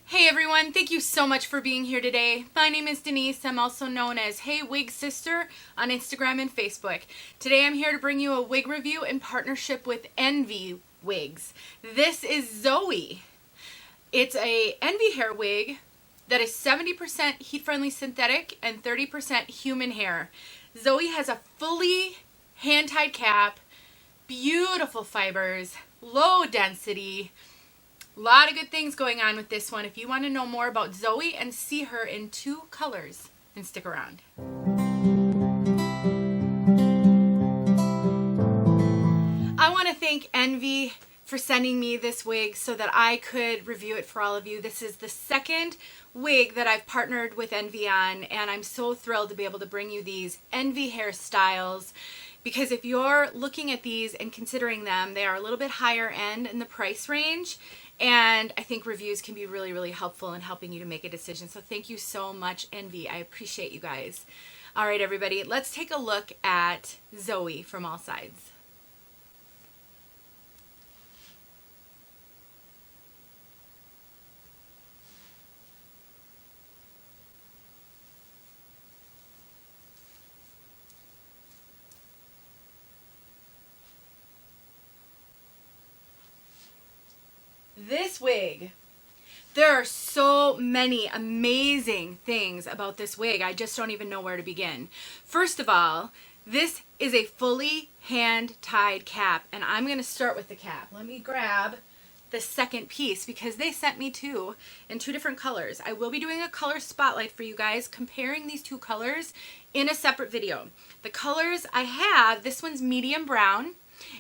Hey everyone, thank you so much for being here today. My name is Denise. I'm also known as Hey Wig Sister on Instagram and Facebook. Today I'm here to bring you a wig review in partnership with Envy Wigs. This is ZOEY. It's a Envy hair wig that is 70% heat-friendly synthetic and 30% human hair. ZOEY has a fully hand-tied cap, beautiful fibers, low density. A lot of good things going on with this one. If you want to know more about ZOEY and see her in 2 colors, then stick around. I want to thank Envy for sending me this wig so that I could review it for all of you. This is the second wig that I've partnered with Envy on, and I'm so thrilled to be able to bring you these Envy hairstyles. Because if you're looking at these and considering them, they are a little bit higher end in the price range. And I think reviews can be really, really helpful in helping you to make a decision. So thank you so much, Envy. I appreciate you guys. All right, everybody, let's take a look at ZOEY from all sides. This wig, there are so many amazing things about this wig. I just don't even know where to begin. First of all, this is a fully hand-tied cap, and I'm going to start with the cap. Let me grab the second piece because they sent me 2 in 2 different colors. I will be doing a color spotlight for you guys comparing these 2 colors in a separate video. The colors I have, this one's medium brown,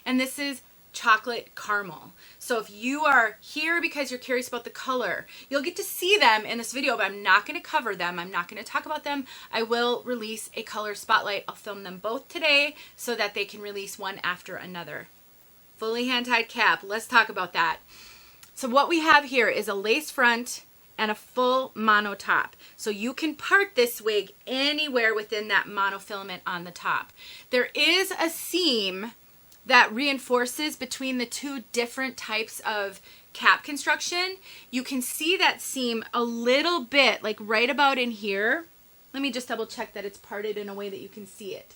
and this is chocolate caramel. So if you are here because you're curious about the color, you'll get to see them in this video, but I'm not going to cover them. I'm not going to talk about them. I will release a color spotlight. I'll film them both today so that they can release one after another. Fully hand-tied cap. Let's talk about that. So what we have here is a lace front and a full mono top. So you can part this wig anywhere within that monofilament on the top. There is a seam that reinforces between the 2 different types of cap construction. You can see that seam a little bit, like right about in here. Let me just double check that it's parted in a way that you can see it.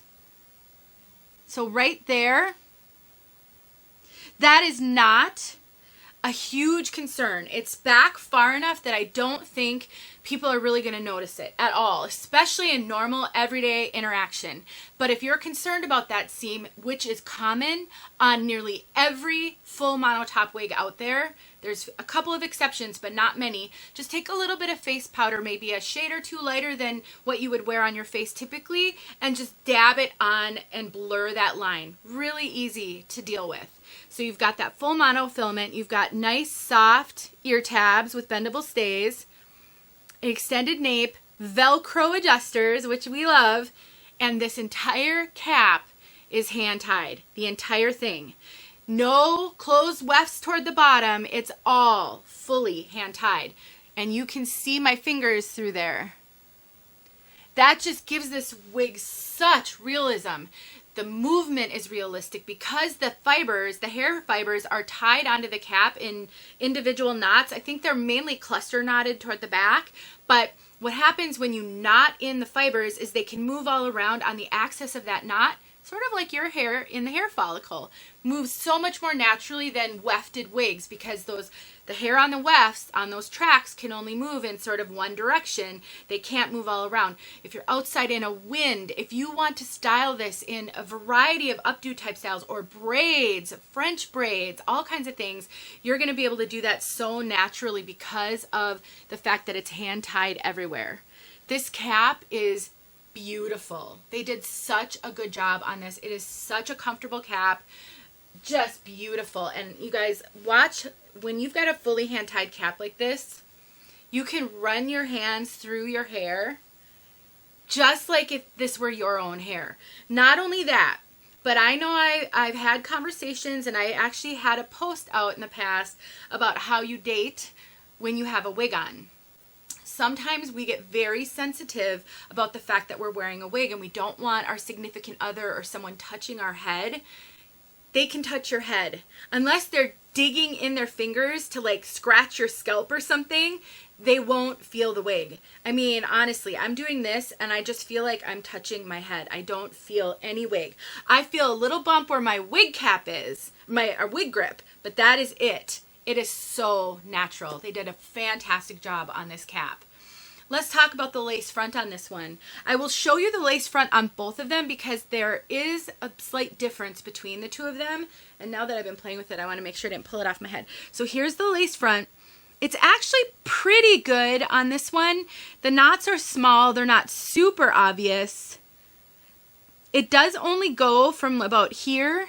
So right there, that is not a huge concern. It's back far enough that I don't think people are really going to notice it at all, especially in normal everyday interaction. But if you're concerned about that seam, which is common on nearly every full monotop wig out there, there's a couple of exceptions, but not many. Just take a little bit of face powder, maybe a shade or 2 lighter than what you would wear on your face typically, and just dab it on and blur that line. Really easy to deal with. So you've got that full monofilament, you've got nice soft ear tabs with bendable stays, an extended nape, Velcro adjusters, which we love, and this entire cap is hand-tied, the entire thing. No closed wefts toward the bottom, it's all fully hand-tied. And you can see my fingers through there. That just gives this wig such realism. The movement is realistic because the fibers, the hair fibers, are tied onto the cap in individual knots. I think they're mainly cluster knotted toward the back, but what happens when you knot in the fibers is they can move all around on the axis of that knot, sort of like your hair in the hair follicle. Moves so much more naturally than wefted wigs because the hair on the wefts, on those tracks, can only move in sort of one direction. They can't move all around. If you're outside in a wind, if you want to style this in a variety of updo type styles or braids, French braids, all kinds of things, you're going to be able to do that so naturally because of the fact that it's hand tied everywhere. This cap is beautiful. They did such a good job on this. It is such a comfortable cap. Just beautiful. And you guys, watch when you've got a fully hand-tied cap like this, you can run your hands through your hair just like if this were your own hair. Not only that, but I know I've had conversations, and I actually had a post out in the past about how you date when you have a wig on. Sometimes we get very sensitive about the fact that we're wearing a wig and we don't want our significant other or someone touching our head. They can touch your head. Unless they're digging in their fingers to like scratch your scalp or something, they won't feel the wig. I mean, honestly, I'm doing this and I just feel like I'm touching my head. I don't feel any wig. I feel a little bump where my wig cap is, my wig grip, but that is it. It is so natural. They did a fantastic job on this cap. Let's talk about the lace front on this one. I will show you the lace front on both of them because there is a slight difference between the two of them. And now that I've been playing with it, I want to make sure I didn't pull it off my head. So here's the lace front. It's actually pretty good on this one. The knots are small. They're not super obvious. It does only go from about here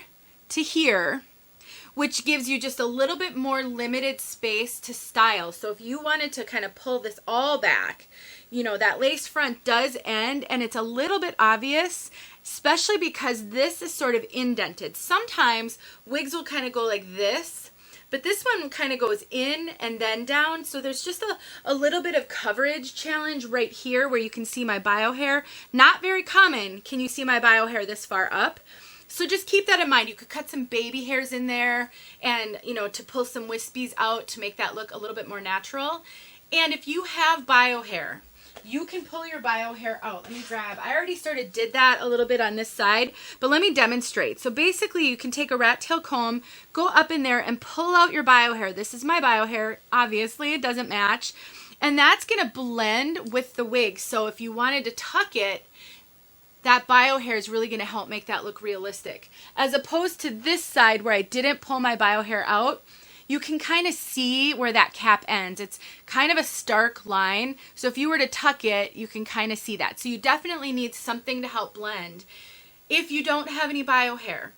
to here, which gives you just a little bit more limited space to style. So if you wanted to kind of pull this all back, you know, that lace front does end and it's a little bit obvious, especially because this is sort of indented. Sometimes wigs will kind of go like this, but this one kind of goes in and then down. So there's just a little bit of coverage challenge right here where you can see my bio hair. Not very common. Can you see my bio hair this far up? So just keep that in mind. You could cut some baby hairs in there and, you know, to pull some wispies out to make that look a little bit more natural. And if you have bio hair, you can pull your bio hair out. Let me grab, I already did that a little bit on this side, but let me demonstrate. So basically you can take a rat tail comb, go up in there and pull out your bio hair. This is my bio hair. Obviously it doesn't match. And that's going to blend with the wig. So if you wanted to tuck it, that bio hair is really going to help make that look realistic. As opposed to this side where I didn't pull my bio hair out, you can kind of see where that cap ends. It's kind of a stark line. So if you were to tuck it, you can kind of see that. So you definitely need something to help blend. If you don't have any bio hair,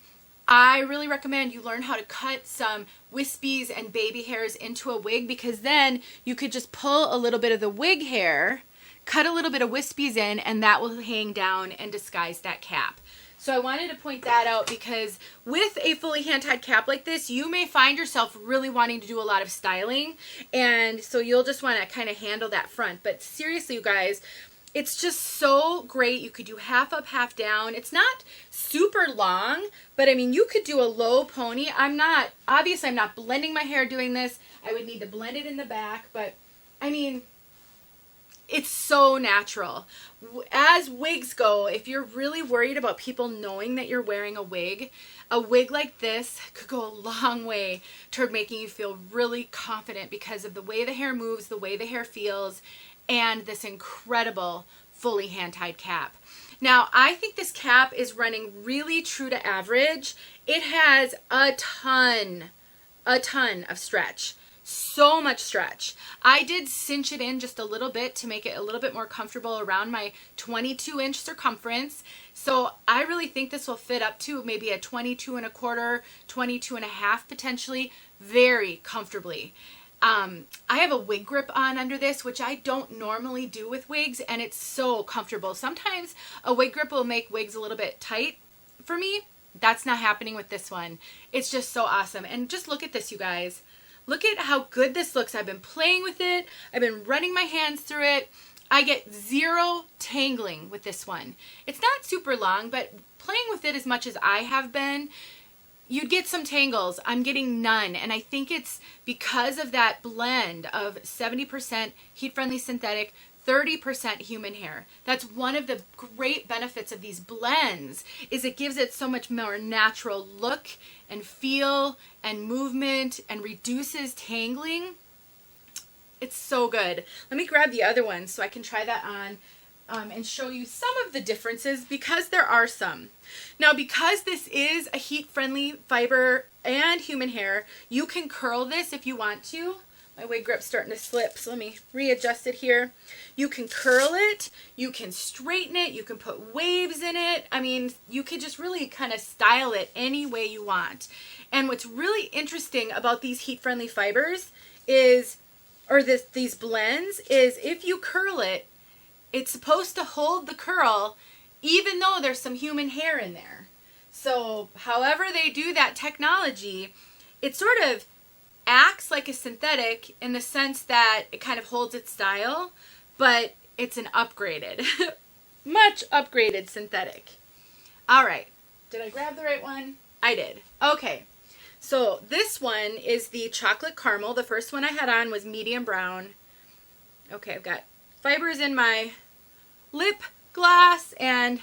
I really recommend you learn how to cut some wispies and baby hairs into a wig, because then you could just pull a little bit of the wig hair, cut a little bit of wispies in, and that will hang down and disguise that cap. So I wanted to point that out because with a fully hand-tied cap like this, you may find yourself really wanting to do a lot of styling, and so you'll just want to kind of handle that front. But seriously, you guys, it's just so great. You could do half up, half down. It's not super long, but I mean, you could do a low pony. Obviously I'm not blending my hair doing this. I would need to blend it in the back, but I mean, it's so natural. As wigs go, if you're really worried about people knowing that you're wearing a wig like this could go a long way toward making you feel really confident because of the way the hair moves, the way the hair feels, and this incredible fully hand-tied cap. Now, I think this cap is running really true to average. It has a ton of stretch. So much stretch. I did cinch it in just a little bit to make it a little bit more comfortable around my 22-inch circumference. So I really think this will fit up to maybe a 22 1/4, 22 1/2 potentially, very comfortably. I have a wig grip on under this, which I don't normally do with wigs, and it's so comfortable. Sometimes a wig grip will make wigs a little bit tight for me. That's not happening with this one. It's just so awesome. And just look at this, you guys. Look at how good this looks. I've been playing with it. I've been running my hands through it. I get zero tangling with this one. It's not super long, but playing with it as much as I have been, you'd get some tangles. I'm getting none. And I think it's because of that blend of 70% heat-friendly synthetic, 30% human hair. That's one of the great benefits of these blends, is it gives it so much more natural look and feel and movement and reduces tangling. It's so good. Let me grab the other one so I can try that on and show you some of the differences, because there are some. Now, because this is a heat-friendly fiber and human hair, you can curl this if you want to. My wig grip's starting to slip, so let me readjust it here. You can curl it, you can straighten it, you can put waves in it. I mean, you could just really kind of style it any way you want. And what's really interesting about these heat-friendly fibers is, or these blends, is if you curl it, it's supposed to hold the curl even though there's some human hair in there. So however they do that technology, it sort of acts like a synthetic in the sense that it kind of holds its style, but it's an upgraded, much upgraded synthetic. All right, did I grab the right one? I did. Okay, so this one is the chocolate caramel. The first one I had on was medium brown. Okay, I've got fibers in my lip gloss, and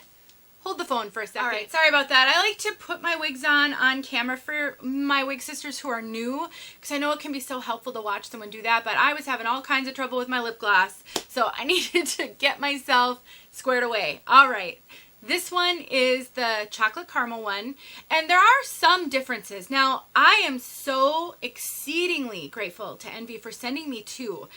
hold the phone for a second. All right, sorry about that. I like to put my wigs on camera for my wig sisters who are new, because I know it can be so helpful to watch someone do that, but I was having all kinds of trouble with my lip gloss, so I needed to get myself squared away. All right. This one is the chocolate caramel one, and there are some differences. Now, I am so exceedingly grateful to Envy for sending me two,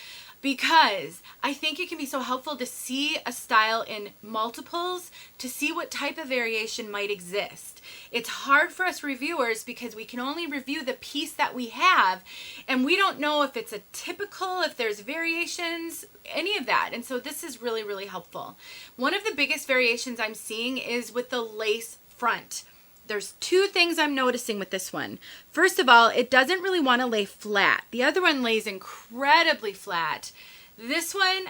because I think it can be so helpful to see a style in multiples to see what type of variation might exist. It's hard for us reviewers because we can only review the piece that we have, and we don't know if it's a typical, if there's variations, any of that. And so this is really, really helpful. One of the biggest variations I'm seeing is with the lace front. There's two things I'm noticing with this one. First of all, it doesn't really want to lay flat. The other one lays incredibly flat. This one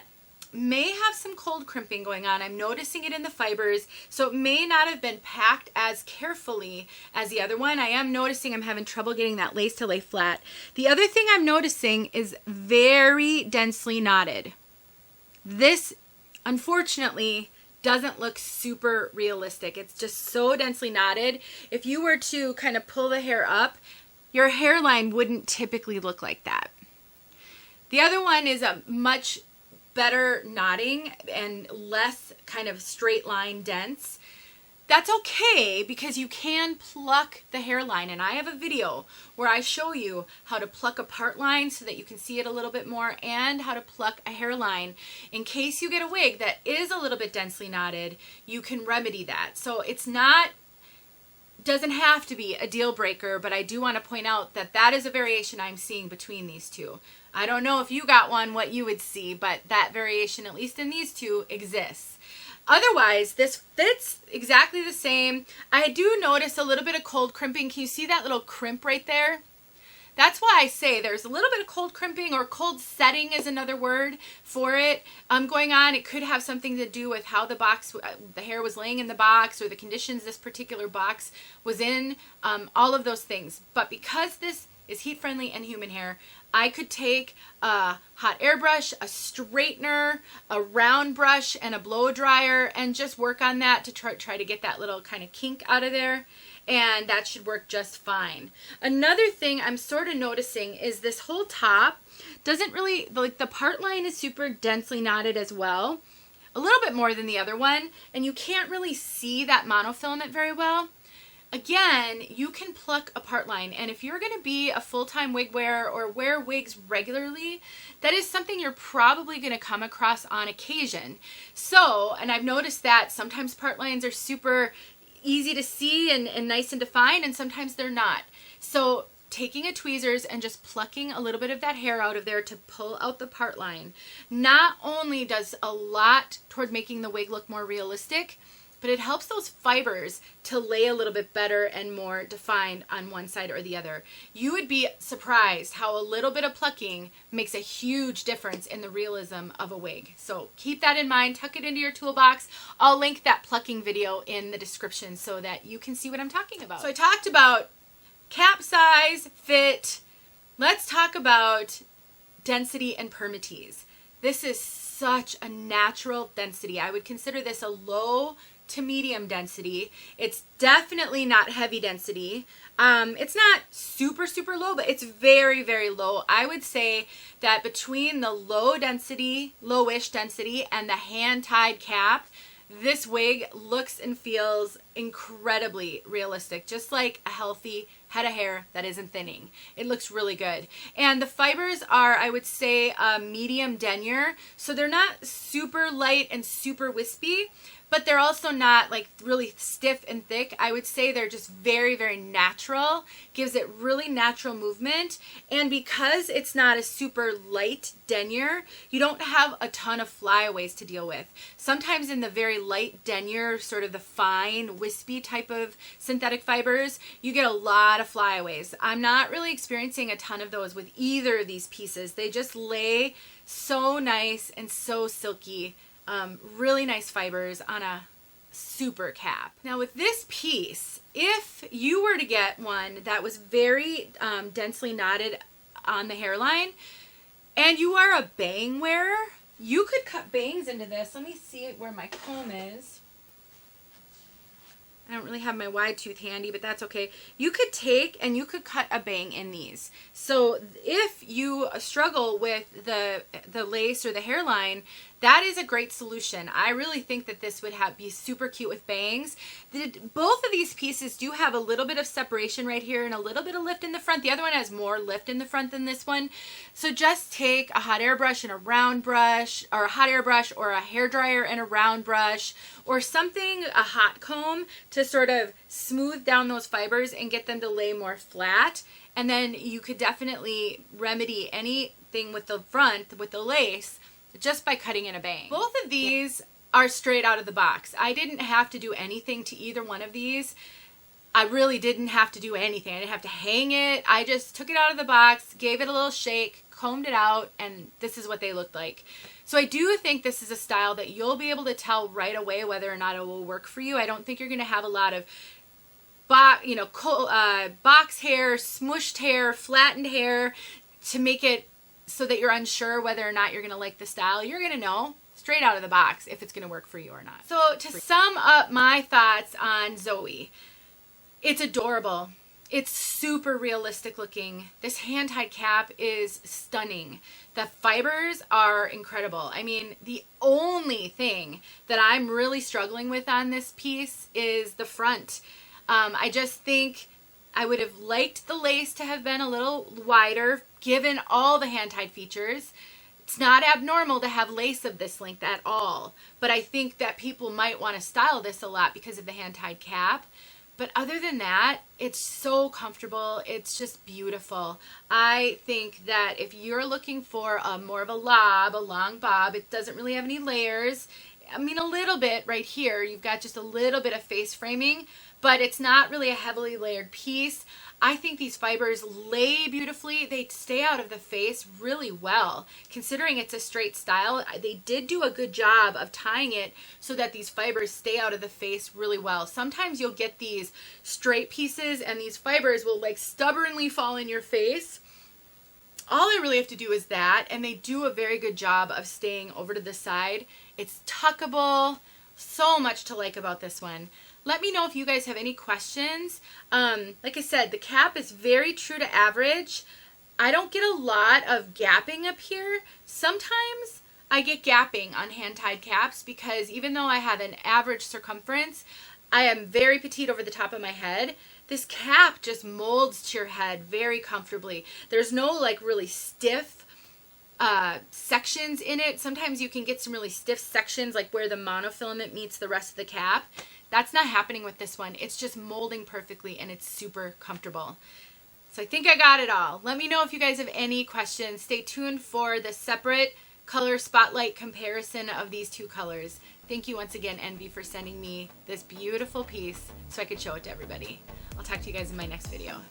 may have some cold crimping going on. I'm noticing it in the fibers, so it may not have been packed as carefully as the other one. I am noticing I'm having trouble getting that lace to lay flat. The other thing I'm noticing is very densely knotted. This, unfortunately, doesn't look super realistic. It's just so densely knotted. If you were to kind of pull the hair up, your hairline wouldn't typically look like that. The other one is a much better knotting and less kind of straight line dense. That's okay, because you can pluck the hairline, and I have a video where I show you how to pluck a part line so that you can see it a little bit more, and how to pluck a hairline. In case you get a wig that is a little bit densely knotted, you can remedy that. So it's not, doesn't have to be a deal breaker, but I do want to point out that that is a variation I'm seeing between these two. I don't know if you got one, what you would see, but that variation, at least in these two, exists. Otherwise, this fits exactly the same. I do notice a little bit of cold crimping. Can you see that little crimp right there? That's why I say there's a little bit of cold crimping, or cold setting is another word for it, going on. It could have something to do with how the box, the hair was laying in the box, or the conditions this particular box was in, all of those things. But because this is heat friendly and human hair, I could take a hot air brush, a straightener, a round brush, and a blow dryer, and just work on that to try to get that little kind of kink out of there, and that should work just fine. Another thing I'm sort of noticing is this whole top doesn't really, like, the part line is super densely knotted as well, a little bit more than the other one, and you can't really see that monofilament very well. Again, you can pluck a part line, and if you're going to be a full-time wig wearer or wear wigs regularly, that is something you're probably going to come across on occasion. So, and I've noticed that sometimes part lines are super easy to see and nice and defined, and sometimes they're not. So taking a tweezers and just plucking a little bit of that hair out of there to pull out the part line not only does a lot toward making the wig look more realistic, but it helps those fibers to lay a little bit better and more defined on one side or the other. You would be surprised how a little bit of plucking makes a huge difference in the realism of a wig. So keep that in mind, tuck it into your toolbox. I'll link that plucking video in the description so that you can see what I'm talking about. So I talked about cap size, fit. Let's talk about density and permatease. This is such a natural density. I would consider this a low to medium density. It's definitely not heavy density. It's not super, super low, but it's very, very low. I would say that between the low density, lowish density, and the hand-tied cap, this wig looks and feels incredibly realistic, just like a healthy head of hair that isn't thinning. It looks really good. And the fibers are, I would say, medium denier, so they're not super light and super wispy, but they're also not like really stiff and thick. I would say they're just very, very natural. Gives it really natural movement. And because it's not a super light denier, you don't have a ton of flyaways to deal with. Sometimes in the very light denier, sort of the fine, wispy type of synthetic fibers, you get a lot of flyaways. I'm not really experiencing a ton of those with either of these pieces. They just lay so nice and so silky. Really nice fibers on a super cap. Now with this piece, if you were to get one that was very densely knotted on the hairline, and you are a bang wearer, You could cut bangs into this. Let me see where my comb is. I don't really have my wide tooth handy, but that's okay. You could take and you could cut a bang in these. So if you struggle with the lace or the hairline, that is a great solution. I really think that this would be super cute with bangs. Both of these pieces do have a little bit of separation right here and a little bit of lift in the front. The other one has more lift in the front than this one. So just take a hot air brush and a round brush, or a hot air brush or a hair dryer and a round brush, or something, a hot comb, to sort of smooth down those fibers and get them to lay more flat. And then you could definitely remedy anything with the front, with the lace, just by cutting in a bang. Both of these are straight out of the box. I didn't have to do anything to either one of these. I really didn't have to do anything. I didn't have to hang it. I just took it out of the box, gave it a little shake, combed it out, and this is what they looked like. So I do think this is a style that you'll be able to tell right away whether or not it will work for you. I don't think you're going to have a lot of box hair, smushed hair, flattened hair to make it so that you're unsure whether or not you're going to like the style. You're going to know straight out of the box if it's going to work for you or not. So to sum up my thoughts on ZOEY, it's adorable. It's super realistic looking. This hand-tied cap is stunning. The fibers are incredible. I mean, the only thing that I'm really struggling with on this piece is the front. I just think I would have liked the lace to have been a little wider, given all the hand-tied features. It's not abnormal to have lace of this length at all, but I think that people might want to style this a lot because of the hand-tied cap. But other than that, it's so comfortable. It's just beautiful. I think that if you're looking for more of a long bob, it doesn't really have any layers. I mean, a little bit right here. You've got just a little bit of face framing, but it's not really a heavily layered piece. I think these fibers lay beautifully. They stay out of the face really well. Considering it's a straight style, they did do a good job of tying it so that these fibers stay out of the face really well. Sometimes you'll get these straight pieces and these fibers will like stubbornly fall in your face. All I really have to do is that, and they do a very good job of staying over to the side. It's tuckable. So much to like about this one. Let me know if you guys have any questions. Like I said, the cap is very true to average. I don't get a lot of gapping up here. Sometimes I get gapping on hand-tied caps because even though I have an average circumference, I am very petite over the top of my head. This cap just molds to your head very comfortably. There's no like really stiff sections in it. Sometimes you can get some really stiff sections like where the monofilament meets the rest of the cap. That's not happening with this one. It's just molding perfectly and it's super comfortable. So I think I got it all. Let me know if you guys have any questions. Stay tuned for the separate color spotlight comparison of these two colors. Thank you once again, Envy, for sending me this beautiful piece so I could show it to everybody. I'll talk to you guys in my next video.